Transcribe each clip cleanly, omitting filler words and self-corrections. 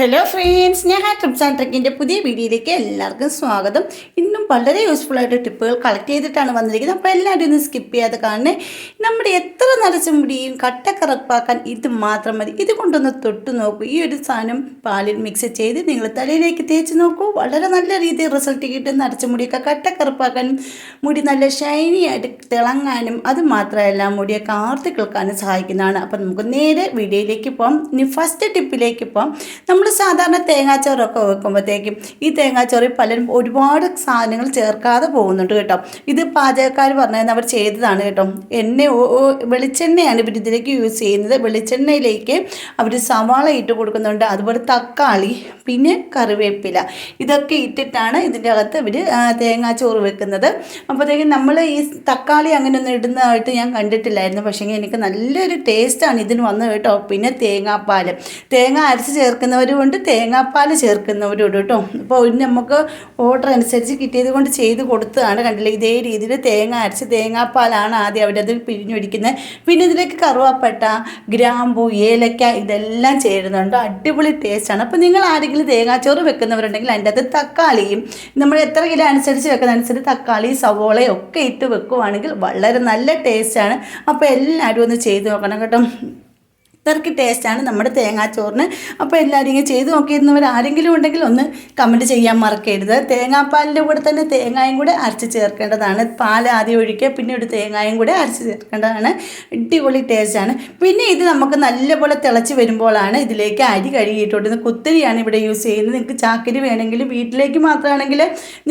Hello friends, ഞാൻ TRIPS and ട്രെക്കിൻ്റെ പുതിയ വീഡിയോയിലേക്ക് എല്ലാവർക്കും സ്വാഗതം. ഇന്നും വളരെ യൂസ്ഫുൾ ആയിട്ട് ടിപ്പുകൾ കളക്ട് ചെയ്തിട്ടാണ് വന്നിരിക്കുന്നത്. അപ്പോൾ എല്ലാവരും ഒന്ന് സ്കിപ്പ് ചെയ്യാതെ കാണണേ. നമ്മുടെ എത്ര നരച്ച മുടിയും കട്ടക്കറപ്പാക്കാൻ ഇത് മാത്രം മതി. ഇത് കൊണ്ടൊന്ന് തൊട്ട് നോക്കൂ. ഈ ഒരു സാധനം പാലിൽ മിക്സ് ചെയ്ത് നിങ്ങൾ തലയിലേക്ക് തേച്ച് നോക്കൂ. വളരെ നല്ല രീതിയിൽ റിസൾട്ട് കിട്ടും. നരച്ച മുടിയൊക്കെ കട്ടക്കറപ്പാക്കാനും മുടി നല്ല ഷൈനി ആയിട്ട് തിളങ്ങാനും അത് മാത്രമല്ല മുടിയൊക്കെ ആർത്തി കേൾക്കാനും സഹായിക്കുന്നതാണ്. അപ്പോൾ നമുക്ക് നേരെ വീഡിയോയിലേക്ക് പോകാം. ഇനി ഫസ്റ്റ് ടിപ്പിലേക്ക് പോകാം. നമ്മൾ സാധാരണ തേങ്ങാച്ചോറൊക്കെ വെക്കുമ്പോഴത്തേക്കും ഈ തേങ്ങാച്ചോറിൽ പലരും ഒരുപാട് സാധനങ്ങൾ ചേർക്കാതെ പോകുന്നുണ്ട് കേട്ടോ. ഇത് പാചകക്കാർ പറഞ്ഞത് അവർ ചെയ്തതാണ് കേട്ടോ. വെളിച്ചെണ്ണയാണ് ഇവർ ഇതിലേക്ക് യൂസ് ചെയ്യുന്നത്. വെളിച്ചെണ്ണയിലേക്ക് അവർ സവാള ഇട്ട് കൊടുക്കുന്നുണ്ട്, അതുപോലെ തക്കാളി, പിന്നെ കറിവേപ്പില, ഇതൊക്കെ ഇട്ടിട്ടാണ് ഇതിൻ്റെ അകത്ത് ഇവർ തേങ്ങാച്ചോറ് വെക്കുന്നത്. അപ്പോഴത്തേക്കും നമ്മൾ ഈ തക്കാളി അങ്ങനെയൊന്നും ഇടുന്നതായിട്ട് ഞാൻ കണ്ടിട്ടില്ലായിരുന്നു. പക്ഷേ എനിക്ക് നല്ലൊരു ടേസ്റ്റാണ് ഇതിന് വന്നത് കേട്ടോ. പിന്നെ തേങ്ങാപ്പാൽ, തേങ്ങ അരച്ച് ചേർക്കുന്നവരും ഉണ്ട്, തേങ്ങാപ്പാൽ ചേർക്കുന്നവരും ഉണ്ട് കേട്ടോ. അപ്പോൾ ഇനി നമുക്ക് ഓർഡർ അനുസരിച്ച് കിട്ടിയത് കൊണ്ട് ചെയ്ത് കൊടുത്തതാണ്. കണ്ടില്ലേ, ഇതേ രീതിയിൽ തേങ്ങ അരച്ച് തേങ്ങാപ്പാലാണ് ആദ്യം അവരത് പിഴിഞ്ഞൊഴിക്കുന്നത്. പിന്നെ ഇതിലേക്ക് കറുവാപ്പട്ട, ഗ്രാമ്പൂ, ഏലക്ക ഇതെല്ലാം ചേരുന്നുണ്ട്. അടിപൊളി ടേസ്റ്റാണ്. അപ്പോൾ നിങ്ങൾ ആരെങ്കിലും തേങ്ങാച്ചോറ് വെക്കുന്നവരുണ്ടെങ്കിൽ അതിൻ്റെ അകത്ത് തക്കാളിയും നമ്മൾ എത്ര കിലോ അനുസരിച്ച് വെക്കുന്നതനുസരിച്ച് തക്കാളി, സവോളയും ഒക്കെ ഇട്ട് വെക്കുവാണെങ്കിൽ വളരെ നല്ല ടേസ്റ്റാണ്. അപ്പോൾ എല്ലാവരും ഒന്ന് ചെയ്ത് നോക്കണം കേട്ടോ. ഇത്രയ്ക്ക് ടേസ്റ്റാണ് നമ്മുടെ തേങ്ങാച്ചോറിന്. അപ്പോൾ എല്ലാവരും ഇങ്ങനെ ചെയ്ത് നോക്കിയിരുന്നവർ ആരെങ്കിലും ഉണ്ടെങ്കിൽ ഒന്ന് കമൻറ്റ് ചെയ്യാൻ മറക്കരുത്. തേങ്ങാപ്പാലിൻ്റെ കൂടെ തന്നെ തേങ്ങായും കൂടെ അരച്ച് ചേർക്കേണ്ടതാണ്. പാൽ ആദ്യം ഒഴിക്കുക, പിന്നെ ഒരു തേങ്ങായും കൂടെ അരച്ച് ചേർക്കേണ്ടതാണ്. അടിപൊളി ടേസ്റ്റാണ്. പിന്നെ ഇത് നമുക്ക് നല്ലപോലെ തിളച്ച് വരുമ്പോഴാണ് ഇതിലേക്ക് അരി കഴുകിയിട്ടുള്ളത്. കുത്തരിയാണ് ഇവിടെ യൂസ് ചെയ്യുന്നത്. നിങ്ങൾക്ക് ചാക്കരി വേണമെങ്കിൽ, വീട്ടിലേക്ക് മാത്രമാണെങ്കിൽ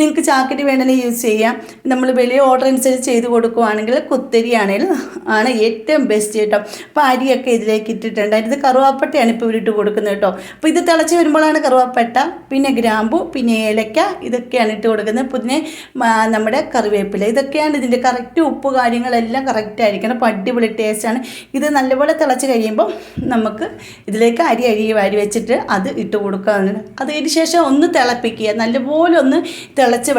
നിങ്ങൾക്ക് ചാക്കരി വേണമെങ്കിൽ യൂസ് ചെയ്യാം. നമ്മൾ വലിയ ഓർഡർ അനുസരിച്ച് ചെയ്ത് കൊടുക്കുകയാണെങ്കിൽ കുത്തരിയാണെങ്കിൽ ആണ് ഏറ്റവും ബെസ്റ്റ് കേട്ടോ. അപ്പോൾ അരിയൊക്കെ ഇതിലേക്ക് ഇട്ടിട്ടുണ്ട്. ഇത് കറുവാപ്പട്ടയാണ് ഇപ്പോൾ ഇവരിട്ട് കൊടുക്കുന്നത് കേട്ടോ. അപ്പോൾ ഇത് തിളച്ച് വരുമ്പോഴാണ് കറുവാപ്പട്ട, പിന്നെ ഗ്രാമ്പു, പിന്നെ ഏലക്ക ഇതൊക്കെയാണ് ഇട്ട് കൊടുക്കുന്നത്. പിന്നെ നമ്മുടെ കറിവേപ്പില, ഇതൊക്കെയാണ് ഇതിൻ്റെ കറക്റ്റ്. ഉപ്പ് കാര്യങ്ങളെല്ലാം കറക്റ്റ് ആയിരിക്കണം. അപ്പോൾ അടിപൊളി ടേസ്റ്റാണ്. ഇത് നല്ലപോലെ തിളച്ച് കഴിയുമ്പോൾ നമുക്ക് ഇതിലേക്ക് അരി വാരി വെച്ചിട്ട് അത് ഇട്ട് കൊടുക്കാവുന്നതാണ്. അതിന് ശേഷം ഒന്ന് തിളപ്പിക്കുക. നല്ലപോലെ ഒന്ന്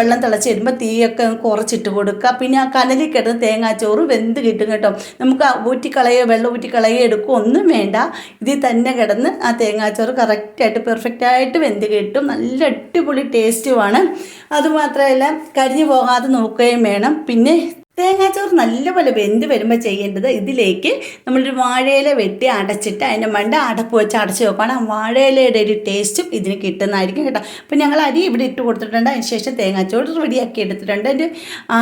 വെള്ളം തിളച്ച് വരുമ്പോൾ തീയൊക്കെ കുറച്ചിട്ട് കൊടുക്കുക. പിന്നെ ആ കനലിൽ കിടന്ന് തേങ്ങാച്ചോറ് വെന്ത് കിട്ടും കേട്ടോ. നമുക്ക് വെള്ളം ഊറ്റിക്കളയോ എടുക്കുക ഒന്നും വേണ്ട. ഇതിൽ തന്നെ കിടന്ന് ആ തേങ്ങാച്ചോറ് കറക്റ്റായിട്ട് പെർഫെക്റ്റായിട്ട് വെന്ത് കിട്ടും. നല്ല അടിപൊളി ടേസ്റ്റുമാണ്. അതുമാത്രമല്ല കരിഞ്ഞു പോകാതെ നോക്കുകയും വേണം. പിന്നെ തേങ്ങാച്ചോറ് നല്ലപോലെ വെന്ത് വരുമ്പോൾ ചെയ്യേണ്ടത്, ഇതിലേക്ക് നമ്മളൊരു വാഴയില വെട്ടി അടച്ചിട്ട് അതിൻ്റെ മണ്ട അടപ്പ് വെച്ച് അടച്ച് വെക്കണം. ആ വാഴയിലയുടെ ഒരു ടേസ്റ്റും ഇതിന് കിട്ടുന്നതായിരിക്കും കേട്ടോ. അപ്പോൾ ഞങ്ങൾ അരി ഇവിടെ ഇട്ട് കൊടുത്തിട്ടുണ്ട്. അതിന് ശേഷം തേങ്ങാച്ചോറ് റെഡിയാക്കി എടുത്തിട്ടുണ്ട്.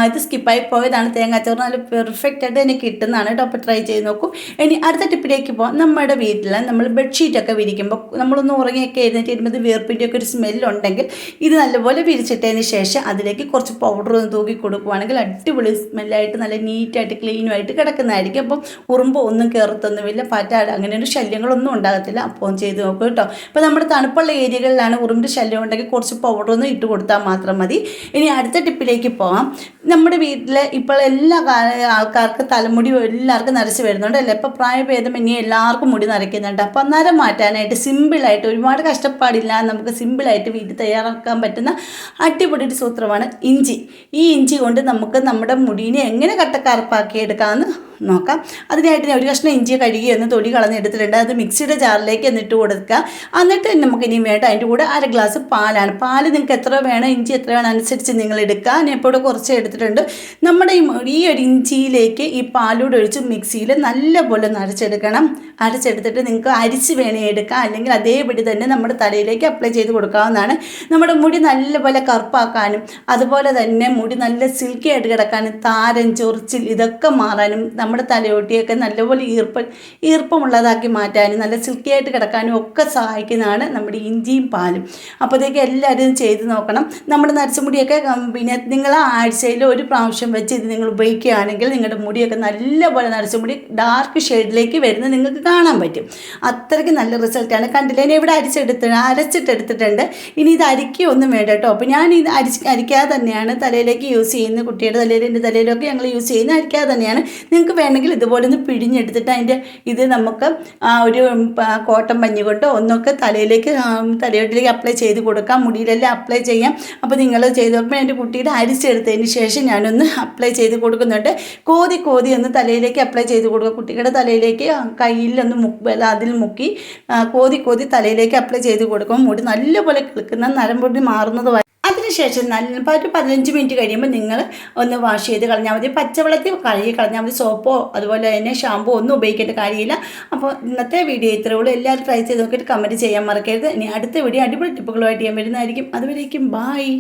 ഇത് സ്കിപ്പായി പോയതാണ്. തേങ്ങാച്ചോറ് നല്ല പെർഫെക്റ്റായിട്ട് എനിക്ക് കിട്ടുന്നതാണ് കേട്ടോ. അപ്പോൾ ട്രൈ ചെയ്ത് നോക്കൂ. ഇനി അടുത്ത ടിപ്പിലേക്ക് പോകാം. നമ്മുടെ വീട്ടിൽ നമ്മൾ ബെഡ്ഷീറ്റൊക്കെ വിരിക്കുമ്പോൾ നമ്മളൊന്ന് ഉറങ്ങിയൊക്കെ എഴുന്നേറ്റ് വരുമ്പോൾ വീർപ്പിൻ്റെയൊക്കെ ഒരു സ്മെല്ലുണ്ടെങ്കിൽ ഇത് നല്ലപോലെ വിരിച്ചിട്ടതിന് ശേഷം അതിലേക്ക് കുറച്ച് പൗഡർ ഒന്ന് തൂക്കി കൊടുക്കുകയാണെങ്കിൽ അടിപൊളി സ്മെല്ലായിട്ട് നല്ല നീറ്റായിട്ട് ക്ലീനുമായിട്ട് കിടക്കുന്നതായിരിക്കും. അപ്പം ഉറുമ്പ് ഒന്നും കയറത്തൊന്നുമില്ല, പാറ്റാട് അങ്ങനെ ഒരു ശല്യങ്ങളൊന്നും ഉണ്ടാകത്തില്ല. അപ്പോൾ ചെയ്ത് നോക്കും കേട്ടോ. അപ്പോൾ നമ്മുടെ തണുപ്പുള്ള ഏരിയകളിലാണ് ഉറുമ്പിൻ്റെ ശല്യം ഉണ്ടെങ്കിൽ കുറച്ച് പൗഡറൊന്നും ഇട്ട് കൊടുത്താൽ മാത്രം മതി. ഇനി അടുത്ത ടിപ്പിലേക്ക് പോകാം. നമ്മുടെ വീട്ടിൽ ഇപ്പോൾ എല്ലാ ആൾക്കാർക്ക് തലമുടി എല്ലാവർക്കും നരച്ച് വരുന്നുണ്ട് അല്ലേ. ഇപ്പോൾ പ്രായഭേദം ഇനി എല്ലാവർക്കും മുടി നരയ്ക്കുന്നുണ്ട്. അപ്പോൾ നരം മാറ്റാനായിട്ട് സിമ്പിളായിട്ട്, ഒരുപാട് കഷ്ടപ്പാടില്ല, നമുക്ക് സിമ്പിളായിട്ട് വീട്ടിൽ തയ്യാറാക്കാൻ പറ്റുന്ന അടിപൊളി ഒരു സൂത്രമാണ് ഇഞ്ചി. ഈ ഇഞ്ചി കൊണ്ട് നമുക്ക് നമ്മുടെ മുടിനെ എങ്ങനെ കട്ടക്കറുപ്പാക്കി എടുക്കാമെന്ന് നോക്കാം. അതിനായിട്ട് ഞാൻ ഒരു കഷ്ണം ഇഞ്ചി കഴുകി ഒന്ന് തൊലി കളഞ്ഞെടുത്തിട്ടുണ്ട്. അത് മിക്സിയുടെ ജാറിലേക്ക് എന്നിട്ട് കൊടുക്കുക. എന്നിട്ട് നമുക്ക് ഇനി വേണ്ട അതിൻ്റെ കൂടെ 1 ഗ്ലാസ് പാലാണ്. പാല് നിങ്ങൾക്ക് എത്ര വേണം, ഇഞ്ചി എത്ര വേണം അനുസരിച്ച് നിങ്ങൾ എടുക്കുക. ഞാൻ ഇപ്പോൾ ഇവിടെ കുറച്ച് എടുത്തിട്ടുണ്ട്. നമ്മുടെ ഈ ഒരു ഇഞ്ചിയിലേക്ക് ഈ പാലൂടെ ഒഴിച്ച് മിക്സിയിൽ നല്ലപോലെ അരച്ചെടുക്കണം. അരച്ചെടുത്തിട്ട് നിങ്ങൾക്ക് അരിച്ച് വേണേ എടുക്കാം, അല്ലെങ്കിൽ അതേപടി തന്നെ നമ്മുടെ തലയിലേക്ക് അപ്ലൈ ചെയ്ത് കൊടുക്കാവുന്നതാണ്. നമ്മുടെ മുടി നല്ലപോലെ കറുപ്പാക്കാനും അതുപോലെ തന്നെ മുടി നല്ല സിൽക്കി ആയിട്ട് കിടക്കാനും താരൻ, ചൊറിച്ചിൽ ഇതൊക്കെ മാറാനും നമ്മുടെ തലയോട്ടിയൊക്കെ നല്ലപോലെ ഈർപ്പമുള്ളതാക്കി മാറ്റാനും നല്ല സിൽക്കിയായിട്ട് കിടക്കാനും ഒക്കെ സഹായിക്കുന്നതാണ് നമ്മുടെ ഇഞ്ചിയും പാലും. അപ്പോഴത്തേക്ക് എല്ലാവരും ചെയ്ത് നോക്കണം. നമ്മുടെ നരച്ചുമുടിയൊക്കെ പിന്നെ നിങ്ങൾ ആഴ്ചയിൽ ഒരു പ്രാവശ്യം വെച്ച് ഇത് നിങ്ങൾ ഉപയോഗിക്കുകയാണെങ്കിൽ നിങ്ങളുടെ മുടിയൊക്കെ നല്ലപോലെ നരച്ചുമുടി ഡാർക്ക് ഷെയ്ഡിലേക്ക് വരുന്നത് നിങ്ങൾക്ക് കാണാൻ പറ്റും. അത്രയ്ക്ക് നല്ല റിസൾട്ടാണ്. കണ്ടില്ലേ, ഞാൻ ഇവിടെ അരച്ചിട്ടെടുത്തിട്ടുണ്ട്. ഇനി ഇത് അരിക്കുകയൊന്നും വേണ്ട കേട്ടോ. അപ്പോൾ ഞാൻ ഇത് അരിക്കാതെ തന്നെയാണ് തലയിലേക്ക് യൂസ് ചെയ്യുന്നത്. കുട്ടിയുടെ തലയിൽ, എൻ്റെ തലയിലൊക്കെ ഞങ്ങൾ യൂസ് ചെയ്യുന്നത് അരിക്കാതെ തന്നെയാണ്. നിങ്ങൾക്ക് വേണമെങ്കിൽ ഇതുപോലെ ഒന്ന് പിഴിഞ്ഞെടുത്തിട്ട് അതിൻ്റെ ഇത് നമുക്ക് ഒരു കോട്ടൺ പഞ്ഞി കൊണ്ടോ ഒന്നൊക്കെ തലയോട്ടിലേക്ക് അപ്ലൈ ചെയ്ത് കൊടുക്കാം, മുടിയിലെല്ലാം അപ്ലൈ ചെയ്യാം. അപ്പോൾ നിങ്ങൾ ചെയ്ത് നോക്കുമ്പോൾ എൻ്റെ കുട്ടിയുടെ അരിച്ചെടുത്തതിന് ശേഷം ഞാനൊന്ന് അപ്ലൈ ചെയ്ത് കൊടുക്കുന്നുണ്ട്. കോതി ഒന്ന് തലയിലേക്ക് അപ്ലൈ ചെയ്ത് കൊടുക്കുക. കുട്ടികളുടെ തലയിലേക്ക് കയ്യിലൊന്ന് അതിൽ മുക്കി കോതി തലയിലേക്ക് അപ്ലൈ ചെയ്ത് കൊടുക്കുമ്പോൾ മുടി നല്ലപോലെ കിളുക്കുന്ന നരമ്പൊടി മാറുന്നത്. അതിനുശേഷം നല്ല 15 മിനിറ്റ് കഴിയുമ്പോൾ നിങ്ങൾ ഒന്ന് വാഷ് ചെയ്ത് കളഞ്ഞാൽ മതി. പച്ചവെള്ളത്തിൽ കഴുകി കളഞ്ഞാൽ മതി. സോപ്പോ അതുപോലെ തന്നെ ഷാമ്പോ ഒന്നും ഉപയോഗിക്കേണ്ട കാര്യമില്ല. അപ്പോൾ ഇന്നത്തെ വീഡിയോ ഇത്രയേ ഉള്ളൂ. എല്ലാവരും ട്രൈ ചെയ്ത് നോക്കിയിട്ട് കമൻറ്റ് ചെയ്യാൻ മറക്കരുത്. ഇനി അടുത്ത വീഡിയോ അടിപൊളി ടിപ്പുകളുമായിട്ട് ഞാൻ വരുന്നതായിരിക്കും. അതുവരേക്കും ബായ്.